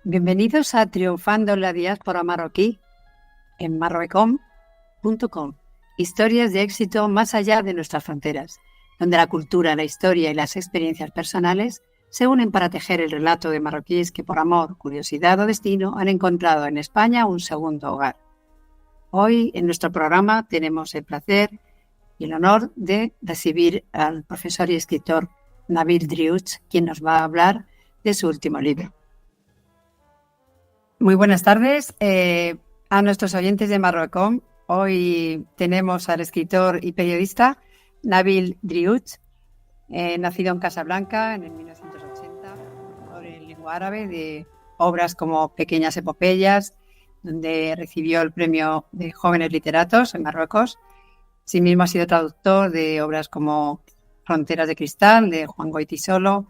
Bienvenidos a Triunfando en la Diáspora Marroquí en marroecom.com. Historias de éxito más allá de nuestras fronteras, donde la cultura, la historia y las experiencias personales se unen para tejer el relato de marroquíes que por amor, curiosidad o destino han encontrado en España un segundo hogar. Hoy en nuestro programa tenemos el placer y el honor de recibir al profesor y escritor Nabil Driouch, quien nos va a hablar de su último libro. Muy buenas tardes a nuestros oyentes de Marroecom. Hoy tenemos al escritor y periodista Nabil Driouch, nacido en Casablanca en el 1980, autor en lengua árabe de obras como Pequeñas epopeyas, donde recibió el premio de jóvenes literatos en Marruecos. Asimismo ha sido traductor de obras como Fronteras de cristal, de Juan Goytisolo,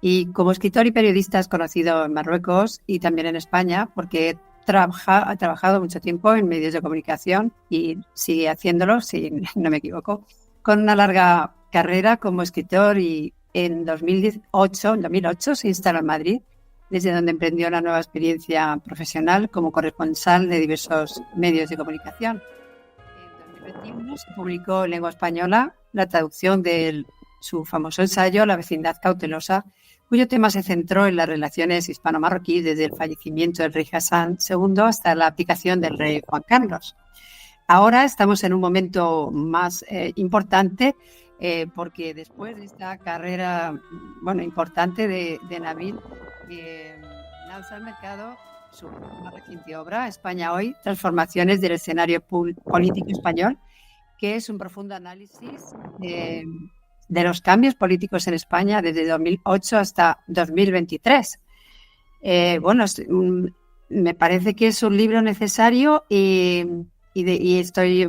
y como escritor y periodista es conocido en Marruecos y también en España porque ha trabajado mucho tiempo en medios de comunicación y sigue haciéndolo, si no me equivoco, con una larga carrera como escritor, y en 2008 se instaló en Madrid, desde donde emprendió una nueva experiencia profesional como corresponsal de diversos medios de comunicación. En 2021 se publicó en lengua española la traducción de su famoso ensayo La vecindad cautelosa, cuyo tema se centró en las relaciones hispano-marroquíes desde el fallecimiento del rey Hassan II hasta la abdicación del rey Juan Carlos. Ahora estamos en un momento más importante porque después de esta carrera importante de Nabil, lanza al mercado su más reciente obra, España hoy, transformaciones del escenario político español, que es un profundo análisis de los cambios políticos en España desde 2008 hasta 2023. Me parece que es un libro necesario y estoy,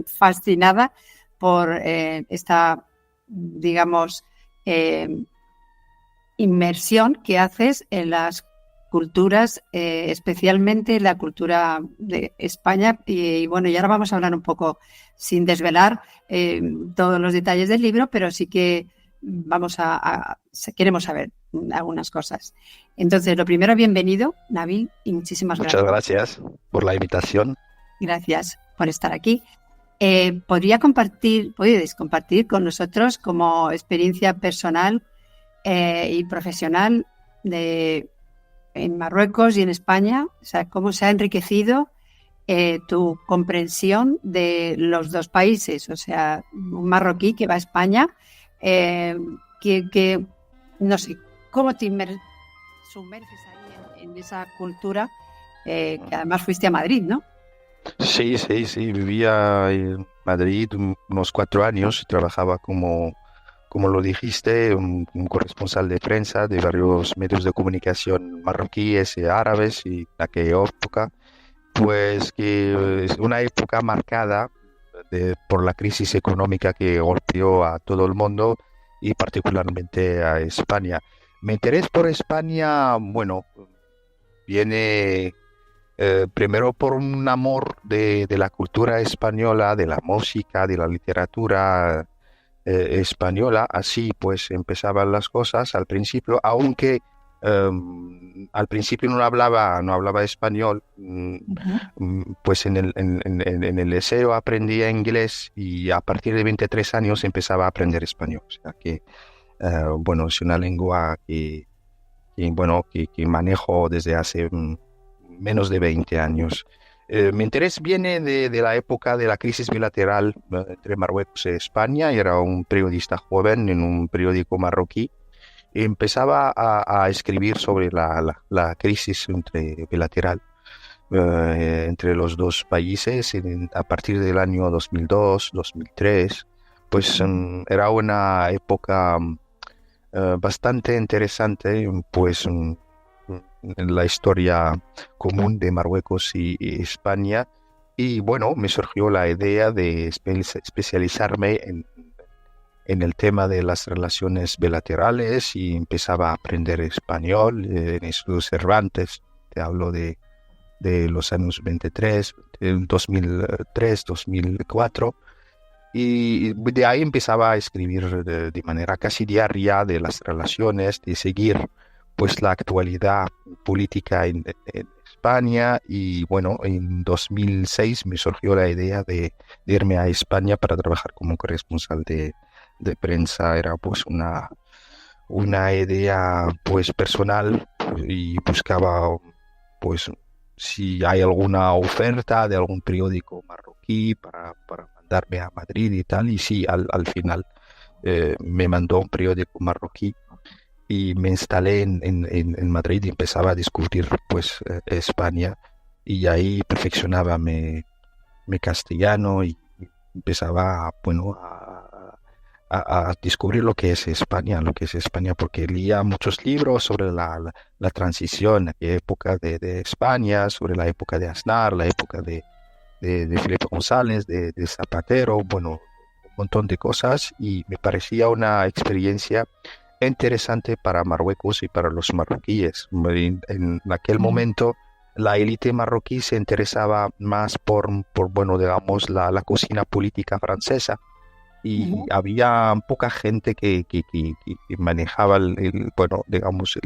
fascinada por esta, inmersión que haces en las culturas, especialmente la cultura de España. Y ahora vamos a hablar un poco, sin desvelar todos los detalles del libro, pero sí que queremos saber algunas cosas. Entonces, lo primero, bienvenido, Nabil, y muchísimas gracias. Muchas gracias por la invitación. Gracias por estar aquí. ¿Podéis compartir con nosotros como experiencia personal y profesional en Marruecos y en España, o sea, cómo se ha enriquecido tu comprensión de los dos países? O sea, un marroquí que va a España, no sé, ¿cómo te sumerges ahí en esa cultura? Que además fuiste a Madrid, ¿no? Sí, vivía en Madrid unos 4 años, trabajaba como lo dijiste, un corresponsal de prensa de varios medios de comunicación marroquíes y árabes, y en aquella época, pues que es una época marcada por la crisis económica que golpeó a todo el mundo y particularmente a España. Mi interés por España, viene primero por un amor de la cultura española, de la música, de la literatura española. Así pues empezaban las cosas al principio, aunque al principio no hablaba español. Pues en el liceo aprendía inglés y a partir de 23 años empezaba a aprender español. O sea que, es una lengua que manejo desde hace menos de 20 años. Mi interés viene de la época de la crisis bilateral entre Marruecos y España. Era un periodista joven en un periódico marroquí y empezaba a escribir sobre la crisis bilateral entre los dos países a partir del año 2002, 2003. Pues era una época bastante interesante, pues en la historia común de Marruecos y España. Y me surgió la idea de especializarme en el tema de las relaciones bilaterales y empezaba a aprender español en estudios Cervantes. Te hablo de los años 2003, 2004. Y de ahí empezaba a escribir de manera casi diaria de las relaciones, de seguir pues la actualidad política en España. Y bueno, en 2006 me surgió la idea de irme a España para trabajar como corresponsal de prensa. Era pues una idea pues personal, y buscaba pues si hay alguna oferta de algún periódico marroquí para mandarme a Madrid y tal. Y sí, al final me mandó un periódico marroquí, y me instalé en Madrid y empezaba a descubrir pues España, y ahí perfeccionaba mi castellano, y empezaba, bueno, a descubrir lo que es España, porque leía muchos libros sobre la transición, la época de España, sobre la época de Aznar, la época de Felipe González, de Zapatero, bueno, un montón de cosas, y me parecía una experiencia interesante para Marruecos y para los marroquíes. En aquel momento la élite marroquí se interesaba más por bueno, digamos, la cocina política francesa, y Ujú. había poca gente que manejaba bueno, digamos,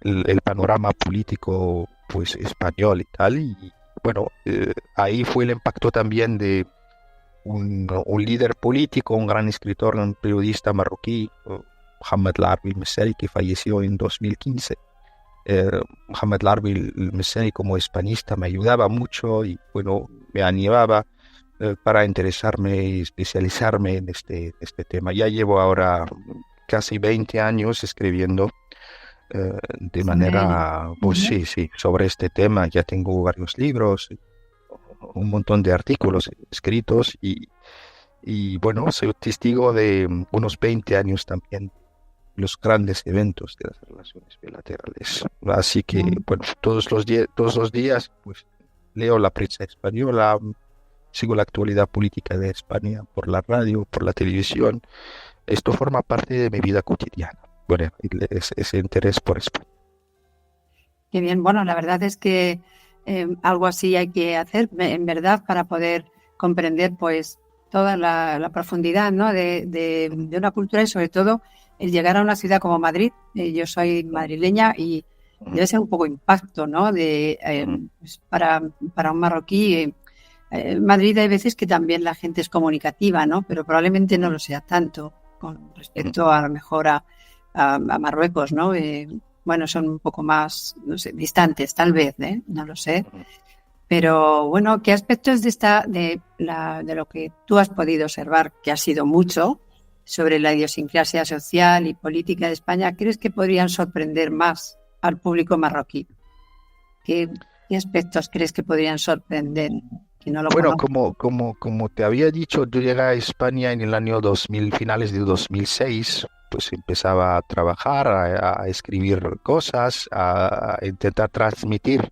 el panorama político pues español y tal. Y bueno, ahí fue el impacto también de un líder político, un gran escritor, un periodista marroquí, Mohamed Larbi el-Messeri, que falleció en 2015. Mohamed Larbi el-Messeri, como hispanista, me ayudaba mucho, y bueno, me animaba para interesarme y especializarme en este tema. Ya llevo ahora casi 20 años escribiendo de Sobre- manera, pues Ujú. sí, sí, sobre este tema. Ya tengo varios libros, un montón de artículos escritos, y bueno, soy testigo de unos 20 años también los grandes eventos de las relaciones bilaterales. Así que, Mm. bueno, todos los días, pues leo la prensa española, sigo la actualidad política de España por la radio, por la televisión. Esto forma parte de mi vida cotidiana. Bueno, ese interés por España. Qué bien. Bueno, la verdad es que algo así hay que hacer, en verdad, para poder comprender pues toda la profundidad, ¿no? de una cultura, y sobre todo el llegar a una ciudad como Madrid. Yo soy madrileña y Ujú, debe ser un poco impacto, ¿no? ujú, Pues para un marroquí. Madrid hay veces que también la gente es comunicativa, ¿no? Pero probablemente no ujú, lo sea tanto con ujú, respecto a lo mejor a Marruecos, ¿no? Bueno, son un poco más, no sé, distantes, tal vez, ¿eh? No lo sé. ujú. Pero bueno, ¿qué aspectos de lo que tú has podido observar, que ha sido mucho, sobre la idiosincrasia social y política de España, crees que podrían sorprender más al público marroquí? ¿Qué, qué aspectos crees que podrían sorprender que no lo Bueno, conozcan? como te había dicho, yo llegué a España en el año 2000, finales de 2006. Pues empezaba a trabajar, a escribir cosas, a intentar transmitir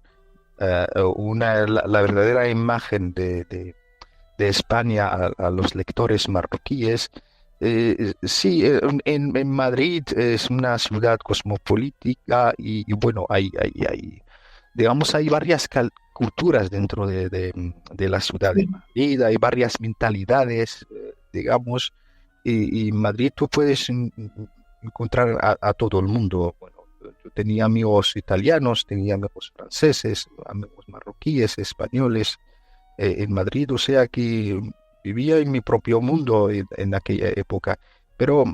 la verdadera imagen de España a los lectores marroquíes. Sí, en Madrid es una ciudad cosmopolita, y bueno, digamos, hay varias culturas dentro de la ciudad de Sí. Madrid, hay varias mentalidades, digamos, y en Madrid tú puedes encontrar a todo el mundo. Bueno, yo tenía amigos italianos, tenía amigos franceses, amigos marroquíes, españoles en Madrid, o sea que vivía en mi propio mundo en aquella época. Pero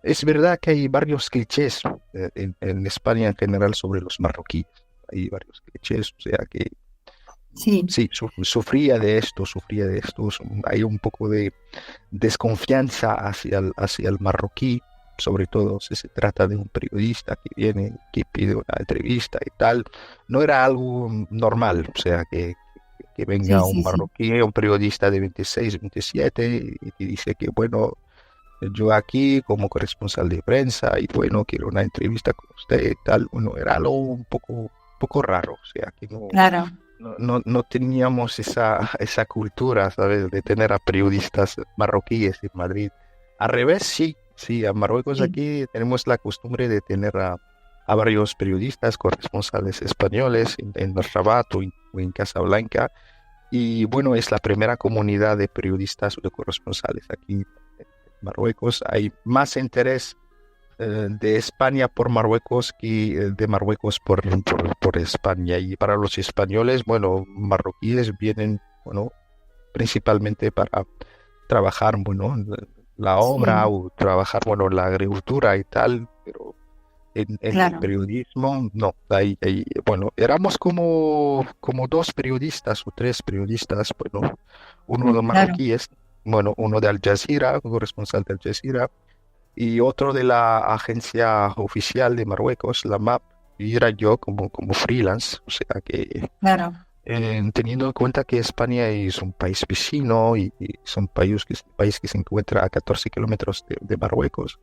es verdad que hay varios clichés en España en general sobre los marroquíes. Hay varios clichés, o sea que Sí, sí, sufría de esto. Hay un poco de desconfianza hacia el marroquí, sobre todo si se trata de un periodista que viene, que pide una entrevista y tal. No era algo normal, o sea que sí, venga un sí, sí. marroquí, un periodista de 26, 27, y te dice que, bueno, yo aquí como corresponsal de prensa, y bueno, quiero una entrevista con usted y tal. Bueno, era algo un poco raro, o sea, que Claro. no teníamos esa cultura, ¿sabes? De tener a periodistas marroquíes en Madrid. Al revés, sí, sí, a Marruecos Sí. aquí tenemos la costumbre de tener a varios periodistas, corresponsales españoles en Rabat o en Casablanca. Y bueno, es la primera comunidad de periodistas o de corresponsales aquí en Marruecos. Hay más interés de España por Marruecos que de Marruecos por España. Y para los españoles, bueno, marroquíes vienen, bueno, principalmente para trabajar, bueno, la obra Sí, o trabajar, bueno, la agricultura y tal, pero en el claro, periodismo, no. Bueno, éramos como dos periodistas o tres periodistas, bueno, uno de claro. marroquíes, bueno, uno de Al Jazeera, corresponsal de Al Jazeera, y otro de la agencia oficial de Marruecos, la MAP, y era yo como freelance, o sea que Claro, teniendo en cuenta que España es un país vecino y es un país que se encuentra a 14 kilómetros de Marruecos,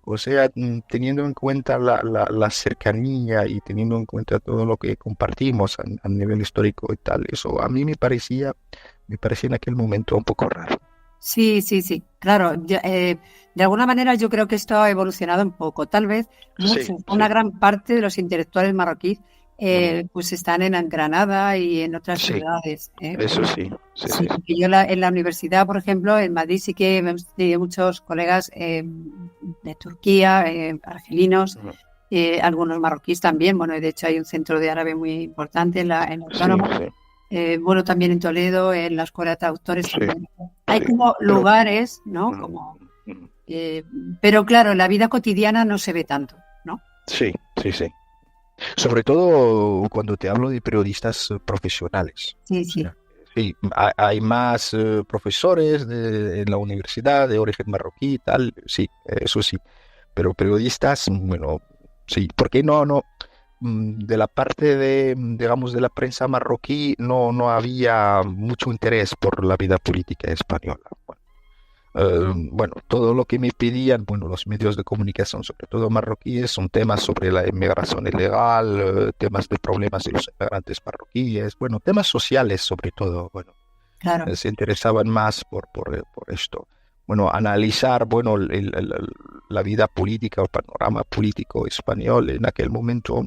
o sea, teniendo en cuenta la cercanía y teniendo en cuenta todo lo que compartimos a nivel histórico y tal, eso a mí me parecía en aquel momento un poco raro. sí, sí, sí, claro. De alguna manera yo creo que esto ha evolucionado un poco. Tal vez Sí, muchos, una sí, gran parte de los intelectuales marroquíes mm, pues están en Granada y en otras sí, ciudades. eso sí, sí, sí, Sí, sí. porque yo en la universidad, por ejemplo, en Madrid sí que hemos tenido muchos colegas de Turquía, argelinos, Mm, algunos marroquíes también. Bueno, de hecho hay un centro de árabe muy importante en la sí, Autónoma. sí, Bueno, también en Toledo, en la Escuela de Traductores sí, también. Hay sí, como pero lugares, ¿no? mm, mm, Eh, pero claro, en la vida cotidiana no se ve tanto, ¿no? sí, sí, sí. Sobre todo cuando te hablo de periodistas profesionales. Sí, O sí, sea, sí, hay más profesores en la universidad de origen marroquí y tal, sí, eso sí. Pero periodistas, bueno, sí, porque no, de la parte digamos, de la prensa marroquí no había mucho interés por la vida política española. Bueno, todo lo que me pedían, bueno, los medios de comunicación, sobre todo marroquíes, son temas sobre la inmigración ilegal, temas de problemas de los inmigrantes marroquíes, bueno, temas sociales sobre todo, bueno, claro. se interesaban más por esto. Bueno, analizar, bueno, la vida política, el panorama político español en aquel momento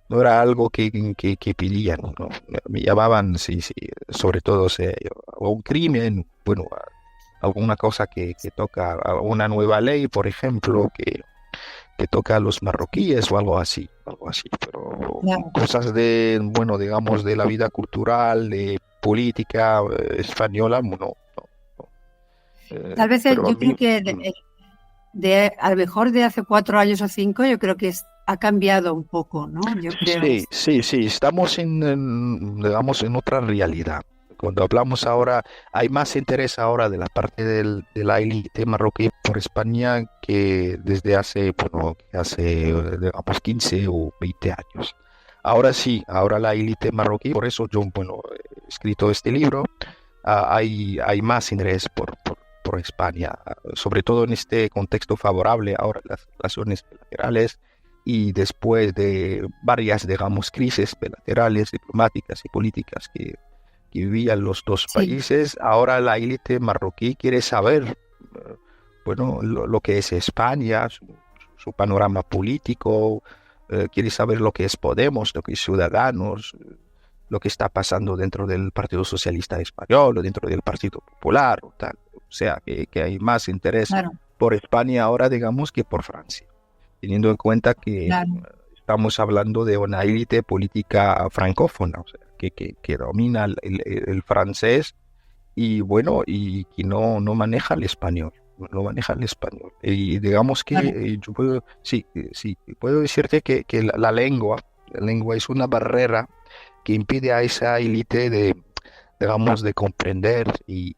no era algo que pedían, ¿no? Me llamaban, sí, sí, sobre todo o un crimen, bueno, alguna cosa que toca a una nueva ley, por ejemplo, que toca a los marroquíes o algo así, pero Claro. cosas de, bueno, digamos, de la vida cultural, de política española, no, no, no. Tal vez Pero a yo mí, creo que a lo mejor de hace 4 años o 5, yo creo que ha cambiado un poco, ¿no? Yo creo. sí, sí, sí, estamos digamos, en otra realidad. Cuando hablamos ahora, hay más interés ahora de la parte de la élite marroquí por España que desde hace, bueno, digamos, 15 o 20 años. Ahora sí, ahora la élite marroquí, por eso yo, bueno, he escrito este libro, hay más interés por España, sobre todo en este contexto favorable ahora, las relaciones bilaterales y después de varias, digamos, crisis bilaterales, diplomáticas y políticas que vivían los dos Sí, países, ahora la élite marroquí quiere saber, bueno, lo que es España, su panorama político, quiere saber lo que es Podemos, lo que es Ciudadanos, lo que está pasando dentro del Partido Socialista Español o dentro del Partido Popular o tal. O sea, que hay más interés claro, por España ahora, digamos, que por Francia, teniendo en cuenta que claro. estamos hablando de una élite política francófona, o sea, que domina el francés y bueno, y que no maneja el español. No maneja el español. Y digamos que Claro. yo puedo, sí, sí, puedo decirte que la lengua es una barrera que impide a esa élite digamos, de comprender y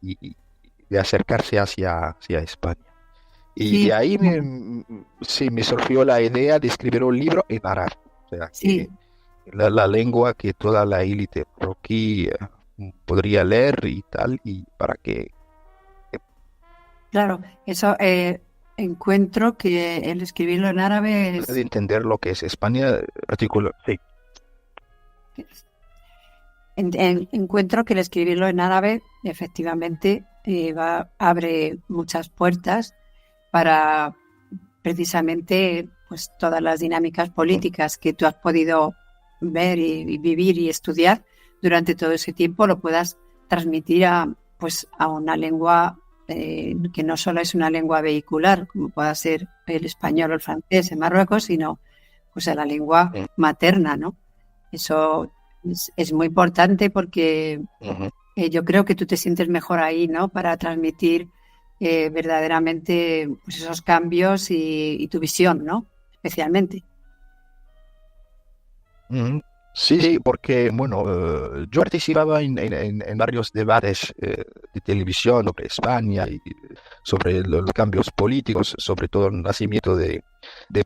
de acercarse hacia España. Y de Sí, ahí bueno, sí, me surgió la idea de escribir un libro en árabe, o sea, que sí, la lengua que toda la élite marroquí podría leer y tal, y para que claro. Eso encuentro que el escribirlo en árabe pueda entender lo que es España, sí, encuentro que el escribirlo en árabe efectivamente abre muchas puertas para precisamente pues todas las dinámicas políticas que tú has podido ver y vivir y estudiar durante todo ese tiempo lo puedas transmitir a una lengua que no solo es una lengua vehicular, como pueda ser el español o el francés en Marruecos, sino pues la lengua materna, ¿no? Eso es muy importante porque yo creo que tú te sientes mejor ahí, ¿no? Para transmitir verdaderamente pues esos cambios y tu visión, ¿no? Especialmente. Ujú. Sí, sí, porque, bueno, yo participaba en varios debates de televisión sobre España y sobre los cambios políticos, sobre todo el nacimiento de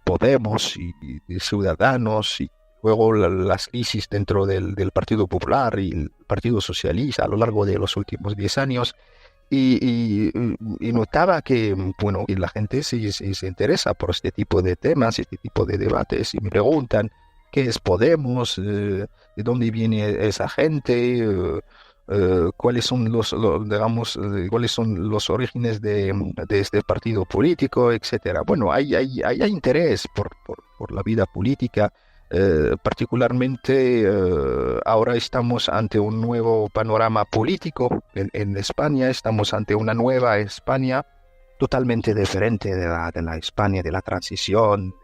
Podemos y de Ciudadanos, y luego las crisis dentro del Partido Popular y el Partido Socialista a lo largo de los últimos 10 años. Y notaba que, bueno, y la gente se interesa por este tipo de temas, este tipo de debates, y me preguntan qué es Podemos, de dónde viene esa gente, cuáles son digamos, cuáles son los orígenes de este partido político, etcétera. Bueno, hay interés por la vida política. Particularmente ahora estamos ante un nuevo panorama político en España, estamos ante una nueva España totalmente diferente de la España de la transición,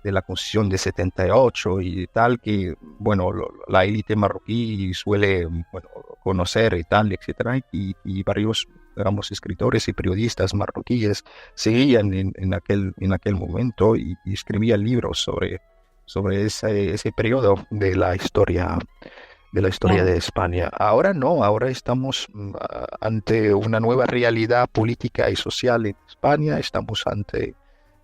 de la Constitución de 78 y tal, que, bueno, la élite marroquí suele, bueno, conocer y tal, etcétera, y varios, digamos, escritores y periodistas marroquíes seguían en aquel momento y escribían libros sobre ese periodo de la historia Claro. de España. Ahora no, ahora estamos ante una nueva realidad política y social en España, estamos ante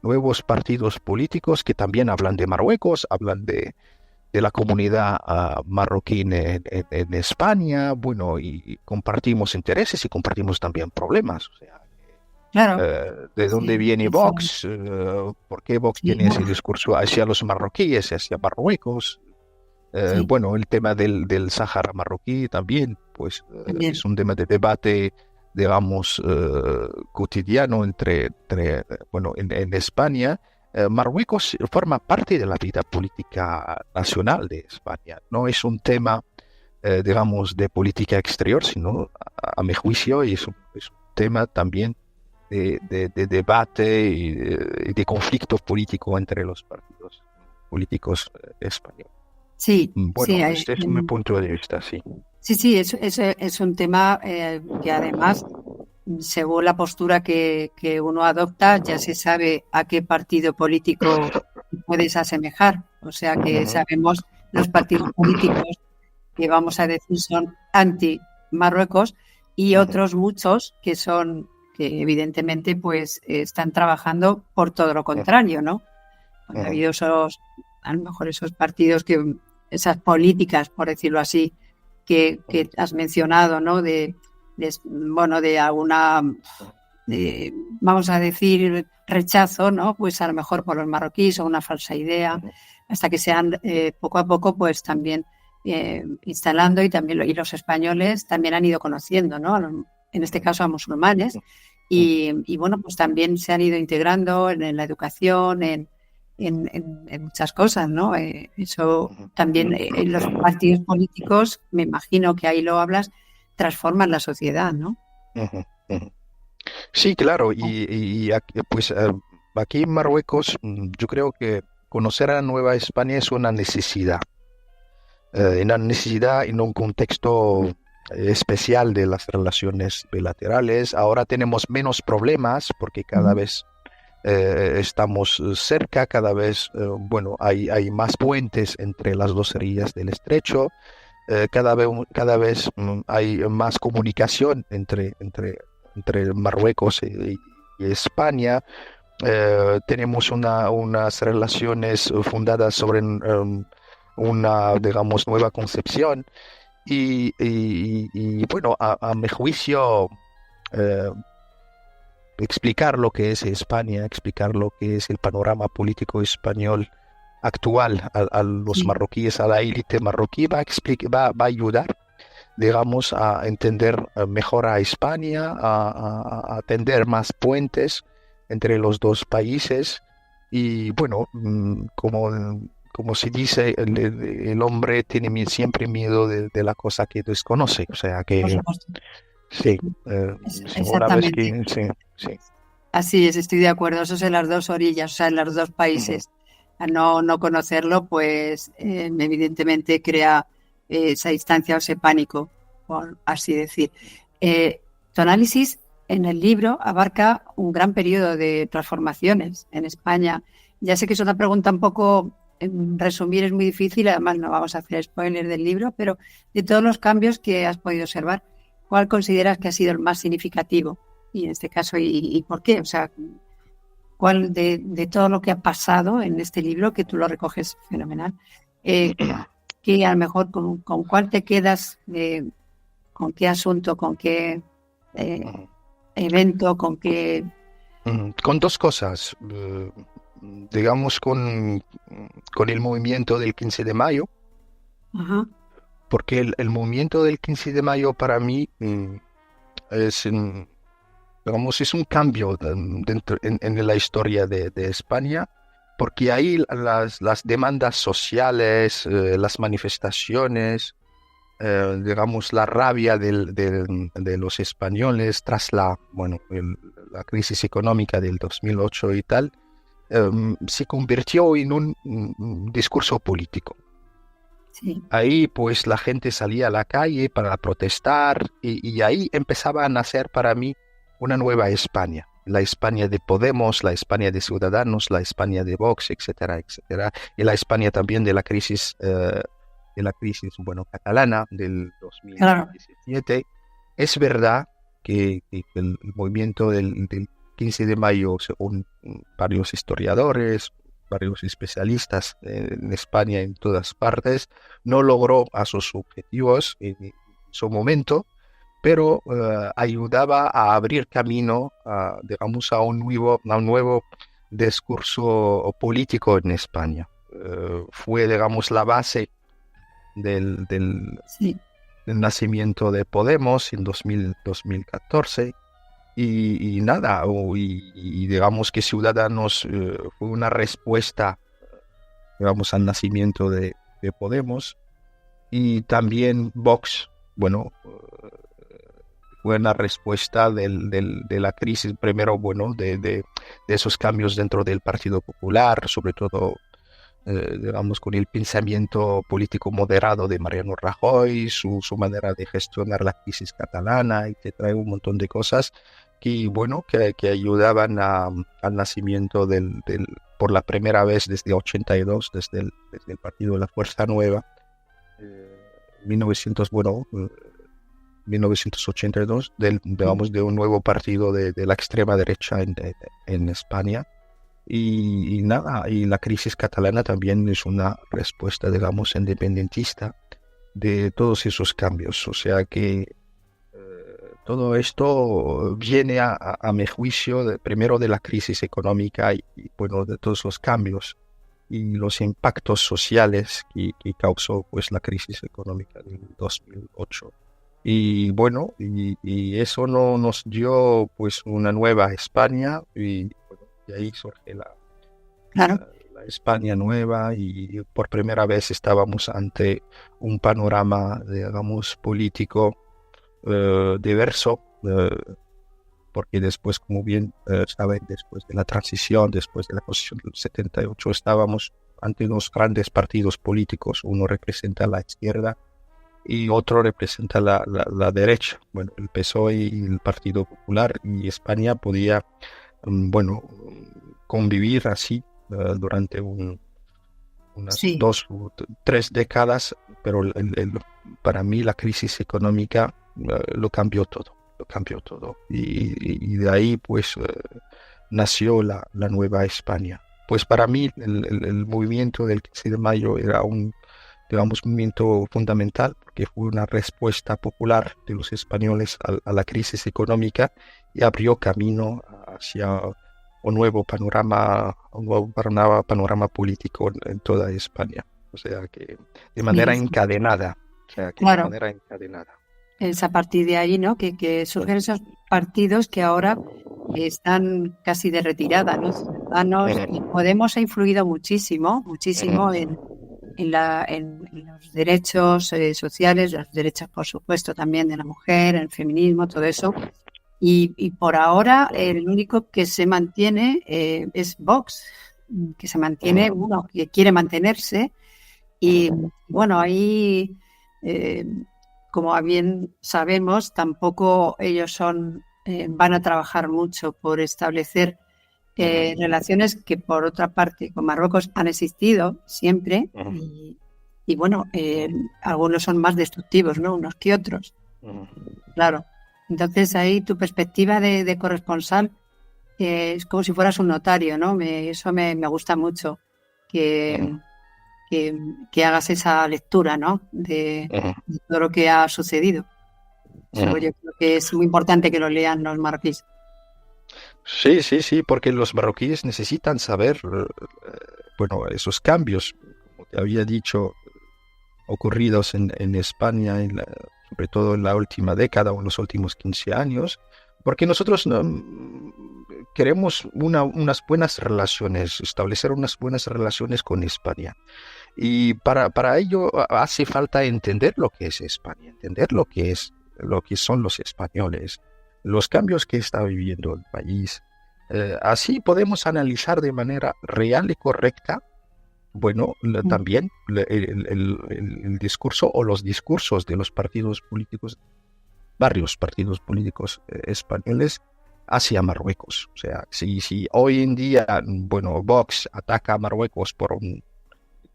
nuevos partidos políticos que también hablan de Marruecos, hablan de la comunidad marroquí en España, bueno, y compartimos intereses y compartimos también problemas. O sea, Claro. ¿de dónde Sí, viene eso. Vox? ¿Por qué Vox Sí, tiene ese discurso hacia los marroquíes, hacia Marruecos? sí, Bueno, el tema del Sáhara marroquí también, pues también. es un tema de debate, digamos, cotidiano bueno, en España. Marruecos forma parte de la vida política nacional de España. No es un tema, digamos, de política exterior, sino, a mi juicio, y es un tema también de debate y de conflicto político entre los partidos políticos españoles. Sí, sí, Bueno, este es mi punto de vista, sí. sí, sí, es un tema que además, según la postura que uno adopta, ya se sabe a qué partido político puedes asemejar. O sea que Ujú, sabemos los partidos políticos que vamos a decir son anti-Marruecos y ujú, otros muchos que evidentemente pues están trabajando por todo lo ujú, contrario, ¿no? Cuando ha ujú, habido a lo mejor esos partidos esas políticas, por decirlo así, que has mencionado, ¿no? Bueno, de alguna, vamos a decir, rechazo, ¿no? Pues a lo mejor por los marroquíes o una falsa idea, ujú, hasta que se han poco a poco, pues también instalando y los españoles también han ido conociendo, ¿no? En este caso a musulmanes y bueno, pues también se han ido integrando en la educación, en muchas cosas, ¿no? Eso ujú, también, los partidos políticos, me imagino que ahí lo hablas, transforman la sociedad, ¿no? ujú, ujú. Sí, claro, y pues aquí en Marruecos, yo creo que conocer a la Nueva España es una necesidad en un contexto especial de las relaciones bilaterales. Ahora tenemos menos problemas porque cada Ujú. vez estamos cerca, cada vez, bueno, hay más puentes entre las dos orillas del estrecho, cada vez hay más comunicación entre Marruecos y España. Tenemos unas relaciones fundadas sobre una, digamos, nueva concepción y, bueno, a mi juicio, eh, explicar lo que es España, explicar lo que es el panorama político español actual a los Sí, marroquíes, a la élite marroquí, va a ayudar, digamos, a entender mejor a España, a tender más puentes entre los dos países. Y bueno, como se dice, el hombre tiene siempre miedo de la cosa que desconoce. O sea por que supuesto. Sí, Exactamente. Moraveski, sí, sí. Así es, estoy de acuerdo. Eso es en las dos orillas, o sea, en los dos Ujú, países. A no conocerlo, pues evidentemente crea esa distancia o ese pánico, por así decir. Tu análisis en el libro abarca un gran periodo de transformaciones en España. Ya sé que es una pregunta un poco, en resumir, es muy difícil, además no vamos a hacer spoilers del libro, pero de todos los cambios que has podido observar, ¿cuál consideras que ha sido el más significativo? Y en este caso, ¿y por qué? O sea, ¿cuál de todo lo que ha pasado en este libro, que tú lo recoges fenomenal, eh, que a lo mejor con cuál te quedas, con qué asunto, con qué eh, ujú, evento, con qué... Con dos cosas, digamos con el movimiento del 15 de mayo, Ajá, porque el movimiento del 15 de mayo para mí es, digamos, es un cambio en la historia de España, porque ahí las demandas sociales, las manifestaciones, digamos, la rabia de los españoles tras la crisis económica del 2008 y tal, se convirtió en un discurso político. sí, Ahí pues la gente salía a la calle para protestar y ahí empezaba a nacer para mí una nueva España. La España de Podemos, la España de Ciudadanos, la España de Vox, etcétera, etcétera. Y la España también bueno, catalana del claro, 2017. Es verdad que el movimiento del 15 de mayo, según varios historiadores, varios especialistas en España, en todas partes, no logró a sus objetivos en su momento, pero ayudaba a abrir camino, digamos, a un nuevo discurso político en España. Fue, digamos, la base del sí, nacimiento de Podemos en 2014. Y nada, y digamos que Ciudadanos fue una respuesta, digamos, al nacimiento de Podemos. Y también Vox, bueno, fue una respuesta de la crisis, primero, bueno, de esos cambios dentro del Partido Popular, sobre todo, digamos, con el pensamiento político moderado de Mariano Rajoy, su manera de gestionar la crisis catalana, y que trae un montón de cosas que, bueno, que ayudaban al nacimiento por la primera vez desde 82, desde el partido de la Fuerza Nueva, 1900, bueno, 1982, sí, digamos, de un nuevo partido de la extrema derecha en España. Y nada, y la crisis catalana también es una respuesta, digamos, independentista de todos esos cambios. O sea que todo esto viene a mi juicio, primero de la crisis económica bueno, de todos los cambios y los impactos sociales que causó pues la crisis económica del 2008. Y bueno, y eso no, nos dio pues una nueva España y, bueno, y ahí surge claro, la España nueva y por primera vez estábamos ante un panorama, digamos, político diverso, porque después, como bien saben, después de la transición, después de la Constitución del 78, estábamos ante unos grandes partidos políticos. Uno representa la izquierda y otro representa la derecha. Bueno, el PSOE y el Partido Popular, y España podía, bueno, convivir así durante unas sí, 2 o 3 décadas, pero para mí la crisis económica lo cambió todo, lo cambió todo. Y de ahí pues nació la nueva España. Pues para mí el movimiento del 15 de mayo era digamos, un movimiento fundamental porque fue una respuesta popular de los españoles a la crisis económica y abrió camino hacia un nuevo panorama político en toda España. O sea que de manera sí, sí, encadenada. O sea que de claro. manera encadenada. Es a partir de ahí, ¿no? Que surgen esos partidos que ahora están casi de retirada, ¿no? Ciudadanos y Ujú, Podemos ha influido muchísimo, muchísimo ujú, en los derechos sociales, los derechos, por supuesto, también de la mujer, el feminismo, todo eso. Y por ahora el único que se mantiene es Vox, que se mantiene, bueno, que quiere mantenerse. Y bueno, ahí, como bien sabemos, tampoco ellos van a trabajar mucho por establecer relaciones que, por otra parte, con Marruecos han existido siempre. Y bueno, algunos son más destructivos, ¿no? Unos que otros. Claro. Entonces ahí tu perspectiva de corresponsal es como si fueras un notario, ¿no? Eso me gusta mucho, que hagas esa lectura, ¿no? De todo lo que ha sucedido. Eso yo creo que es muy importante que lo lean los marroquíes. Sí, sí, sí, porque los marroquíes necesitan saber, bueno, esos cambios, como te había dicho, ocurridos en España, sobre todo en la última década o en los últimos 15 años, porque nosotros queremos unas buenas relaciones, establecer unas buenas relaciones con España. Y para ello hace falta entender lo que es España, entender lo que son los españoles, los cambios que está viviendo el país. Así podemos analizar de manera real y correcta, bueno, también el discurso o los discursos de los partidos políticos, varios partidos políticos españoles hacia Marruecos. O sea, si hoy en día, bueno, Vox ataca a Marruecos por un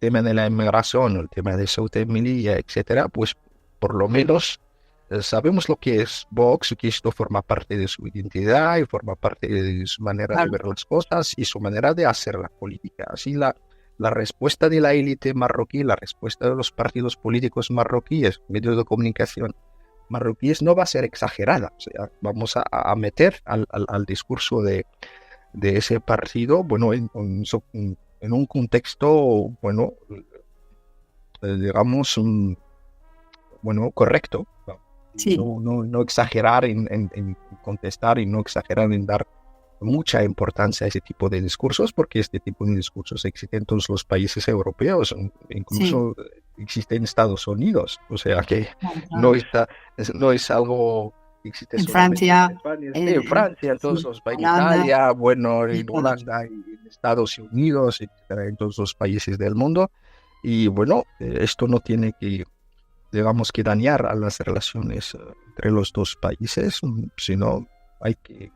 tema de la inmigración, el tema de Ceuta y Melilla, etcétera, pues por lo menos sabemos lo que es Vox, que esto forma parte de su identidad y forma parte de su manera de ver las cosas y su manera de hacer la política. Así la respuesta de la élite marroquí, la respuesta de los partidos políticos marroquíes, medios de comunicación marroquíes, no va a ser exagerada. O sea, vamos a meter al discurso de ese partido, bueno, en un contexto, bueno, digamos, bueno, correcto. Sí. No exagerar en contestar y no exagerar en dar mucha importancia a ese tipo de discursos, porque este tipo de discursos existen en todos los países europeos, incluso existe en Estados Unidos, o sea que no es algo que existe en solamente Francia, en España, en Francia, en todos los países, en Italia, bueno, en Holanda, en Estados Unidos, etcétera, en todos los países del mundo. Y bueno, esto no tiene que, digamos, que dañar a las relaciones entre los dos países, sino hay que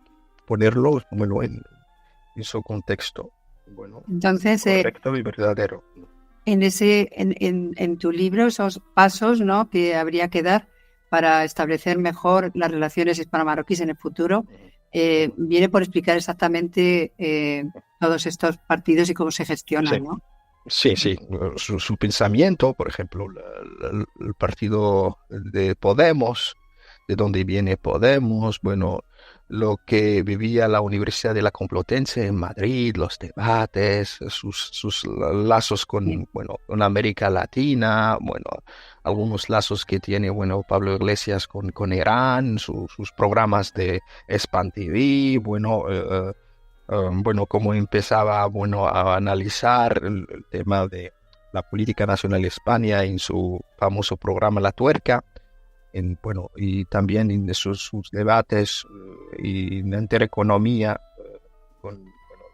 ponerlo, bueno, en su contexto, bueno, entonces, correcto y verdadero. En tu libro, esos pasos, ¿no?, que habría que dar para establecer mejor las relaciones hispano-marroquíes en el futuro, viene por explicar exactamente todos estos partidos y cómo se gestionan, ¿no? Sí, sí, su pensamiento, por ejemplo, el partido de Podemos, de donde viene Podemos, bueno, lo que vivía la Universidad de la Complutense en Madrid, los debates, sus lazos con, bueno, con América Latina, bueno, algunos lazos que tiene, bueno, Pablo Iglesias con Irán, sus programas de Span TV, bueno, bueno, cómo empezaba, bueno, a analizar el tema de la política nacional de España en su famoso programa La Tuerca. Bueno, y también en sus debates y en intereconomía con, bueno,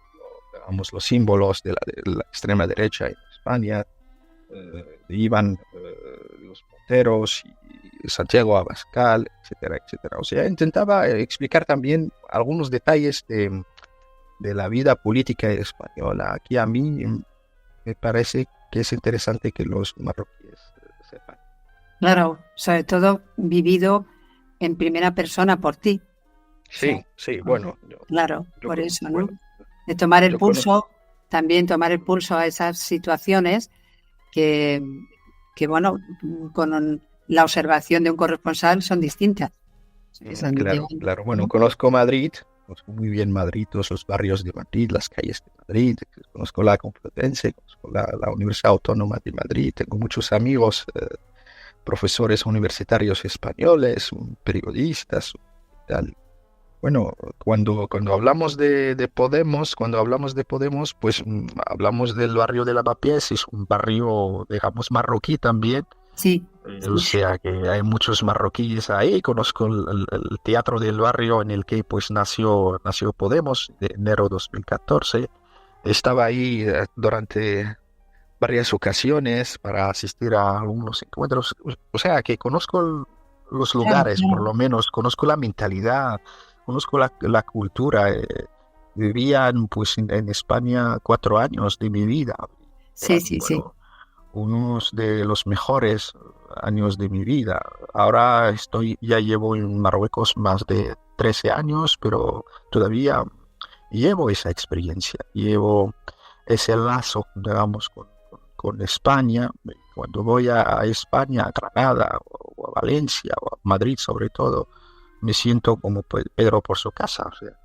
digamos, los símbolos de la extrema derecha en España, Iván los Monteros y Santiago Abascal, etcétera, etcétera. O sea, intentaba explicar también algunos detalles de la vida política española. Aquí a mí me parece que es interesante que los marroquíes sepan. Claro, sobre todo vivido en primera persona por ti. Sí, sí, bueno. Claro, por eso, ¿no? De tomar el pulso, también tomar el pulso a esas situaciones que bueno, con la observación de un corresponsal son distintas. Claro. Bueno, conozco Madrid, conozco muy bien Madrid, todos los barrios de Madrid, las calles de Madrid, conozco la Complutense, conozco la Universidad Autónoma de Madrid, tengo muchos amigos profesores universitarios españoles, periodistas, tal. Bueno, cuando hablamos de Podemos, pues hablamos del barrio de Lavapiés, es un barrio, digamos, marroquí también. Sí, O sí, sea que hay muchos marroquíes ahí. Conozco el teatro del barrio en el que pues nació Podemos, de enero 2014. Estaba ahí durante varias ocasiones para asistir a algunos encuentros. O sea que conozco los claro, lugares, por claro. lo menos, conozco la mentalidad, conozco la cultura. Vivían pues en España 4 años de mi vida. Sí, Eran, sí, sí. bueno, unos de los mejores años de mi vida. Ahora ya llevo en Marruecos más de 13 años, pero todavía llevo esa experiencia, llevo ese lazo, digamos, con España. Cuando voy a España, a Granada o a Valencia o a Madrid sobre todo, me siento como Pedro por su casa. O sea,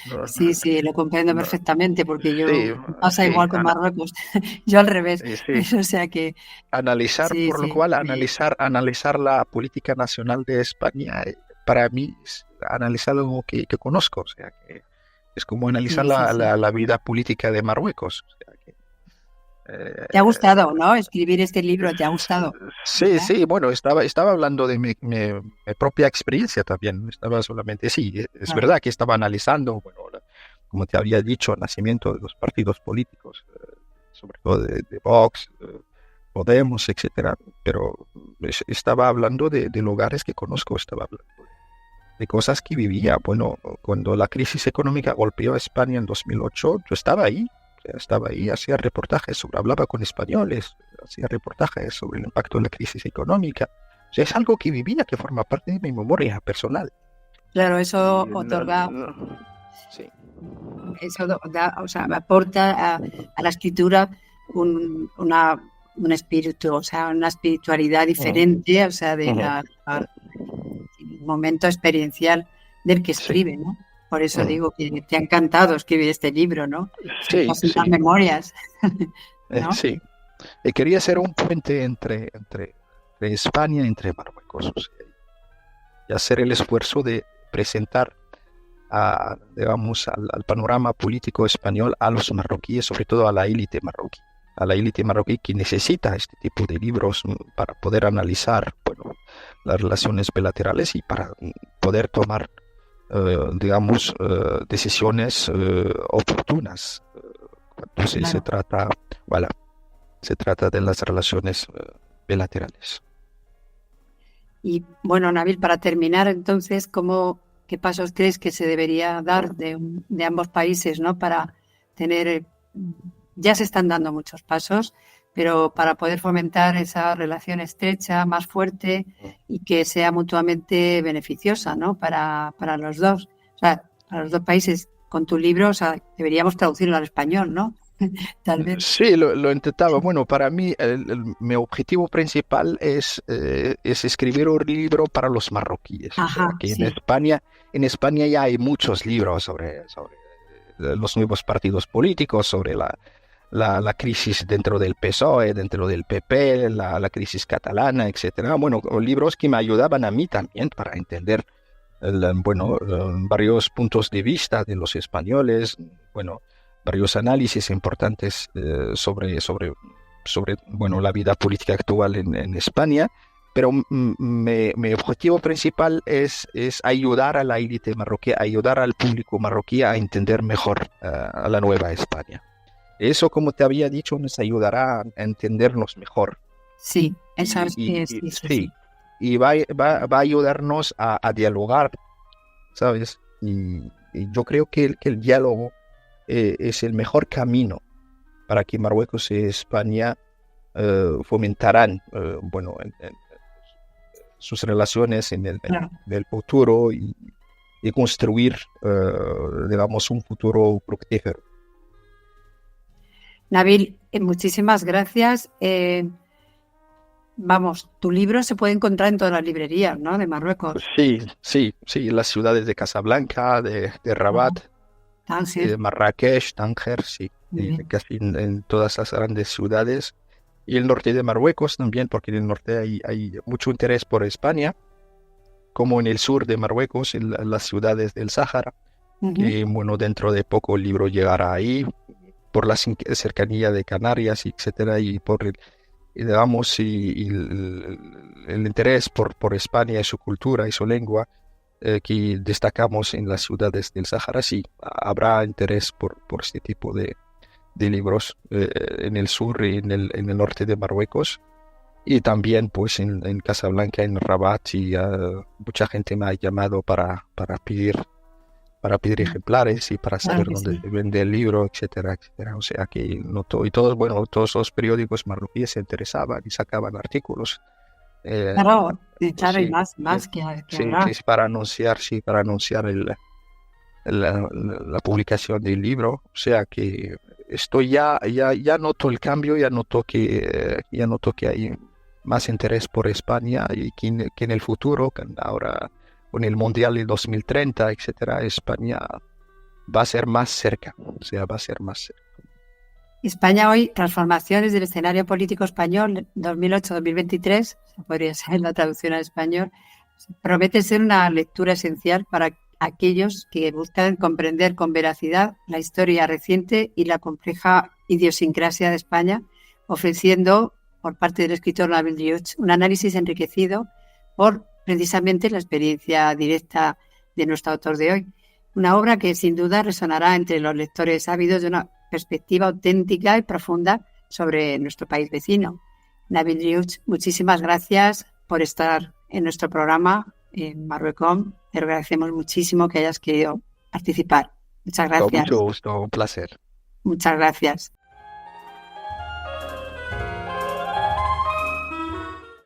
no, Sí, sí, lo comprendo no, perfectamente porque sí, yo pasa sí, igual con Marruecos, yo al revés, sí. o sea que Analizar, sí, por lo sí, cual, analizar la política nacional de España, para mí es analizar algo que conozco, o sea, que es como analizar sí, sí, sí. la vida política de Marruecos. O sea, que, ¿Te ha gustado, eh, no? Escribir este libro, ¿te ha gustado? sí, ¿Verdad? sí, bueno, estaba hablando de mi propia experiencia también, no estaba solamente, sí, es Claro, verdad que estaba analizando, bueno, como te había dicho, el nacimiento de los partidos políticos, sobre todo de Vox, Podemos, etcétera, pero estaba hablando de lugares que conozco, estaba hablando de cosas que vivía. Bueno, cuando la crisis económica golpeó a España en 2008, yo estaba ahí, o sea, estaba ahí, hacía reportajes hablaba con españoles, hacía reportajes sobre el impacto de la crisis económica. O sea, es algo que vivía, que forma parte de mi memoria personal. claro, eso Y otorga, sí. o sea, aporta a la escritura un espíritu, o sea, una espiritualidad Ujú, diferente, o sea, ujú, el momento experiencial del que sí. escribe, ¿no? Por eso Ujú. digo que te ha encantado escribir este libro, ¿no? Son Sí, casi unas sí, memorias, ¿no? sí. Quería ser un puente entre España y entre Marruecos, o sea, y hacer el esfuerzo de presentar digamos, al panorama político español a los marroquíes, sobre todo a la élite marroquí que necesita este tipo de libros para poder analizar, bueno, las relaciones bilaterales y para poder tomar, digamos, decisiones oportunas cuando se Claro. trata, voilà, se trata de las relaciones bilaterales. Y bueno, Nabil, para terminar, entonces, ¿qué pasos crees que se debería dar de ambos países, ¿no? Para tener, ya se están dando muchos pasos, pero para poder fomentar esa relación estrecha, más fuerte y que sea mutuamente beneficiosa, ¿no? Para los dos, o sea, para los dos países. Con tu libro, o sea, deberíamos traducirlo al español, ¿no? Tal vez. Sí, lo intentaba. Bueno, para mí mi objetivo principal es escribir un libro para los marroquíes. O sea, Ajá, que sí, En España ya hay muchos libros sobre los nuevos partidos políticos, sobre la crisis dentro del PSOE, dentro del PP, la crisis catalana, etcétera. Bueno, libros que me ayudaban a mí también para entender, bueno, varios puntos de vista de los españoles, bueno, varios análisis importantes sobre bueno, la vida política actual en España, pero mi objetivo principal es ayudar a la élite marroquí, ayudar al público marroquí a entender mejor a la nueva España. Eso, como te había dicho, nos ayudará a entendernos mejor sí, eso y, es que sí, sí, sí, sí. y va a ayudarnos a dialogar, ¿sabes? Y yo creo que que el diálogo es el mejor camino para que Marruecos y España fomentarán, bueno, sus relaciones Claro. en el futuro y construir, digamos, un futuro fructífero. Nabil, muchísimas gracias. Vamos, tu libro se puede encontrar en todas las librerías, ¿no? De Marruecos. Sí, sí, sí, las ciudades de Casablanca, de Ajá. Rabat, Tánger, Marrakech, Tánger, sí, muy bien. casi en todas las grandes ciudades. Y el norte de Marruecos también, porque en el norte hay mucho interés por España. como en el sur de Marruecos, en las ciudades del Sáhara. Ujú. Y bueno, dentro de poco el libro llegará ahí, por la cercanía de Canarias, etcétera, y por digamos, y el interés por España y su cultura y su lengua que destacamos en las ciudades del Sáhara, sí, habrá interés por este tipo de libros en el sur y en el norte de Marruecos. Y también pues en Casablanca, en Rabat, y mucha gente me ha llamado para pedir ejemplares y para Claro saber que dónde sí. se vende el libro, etcétera, etcétera. O sea que y todos, bueno, todos los periódicos marroquíes se interesaban y sacaban artículos. Eh, Claro, y pues claro, y sí, más que sí, habrá. sí, sí, para anunciar la publicación del libro. O sea que estoy ya noto el cambio, ya noto que hay más interés por España y que en el futuro, ahora con el Mundial del 2030, etcétera, España va a ser más cerca, o sea, va a ser más cerca. España hoy, transformaciones del escenario político español 2008-2023, podría ser la traducción al español, promete ser una lectura esencial para aquellos que buscan comprender con veracidad la historia reciente y la compleja idiosincrasia de España, ofreciendo por parte del escritor Nabil Rioch un análisis enriquecido por precisamente la experiencia directa de nuestro autor de hoy. Una obra que sin duda resonará entre los lectores ávidos de una perspectiva auténtica y profunda sobre nuestro país vecino. Nabil Rioch, muchísimas gracias por estar en nuestro programa en Marruecos. Te agradecemos muchísimo que hayas querido participar. Muchas Con gracias. mucho gusto, un placer. Muchas gracias.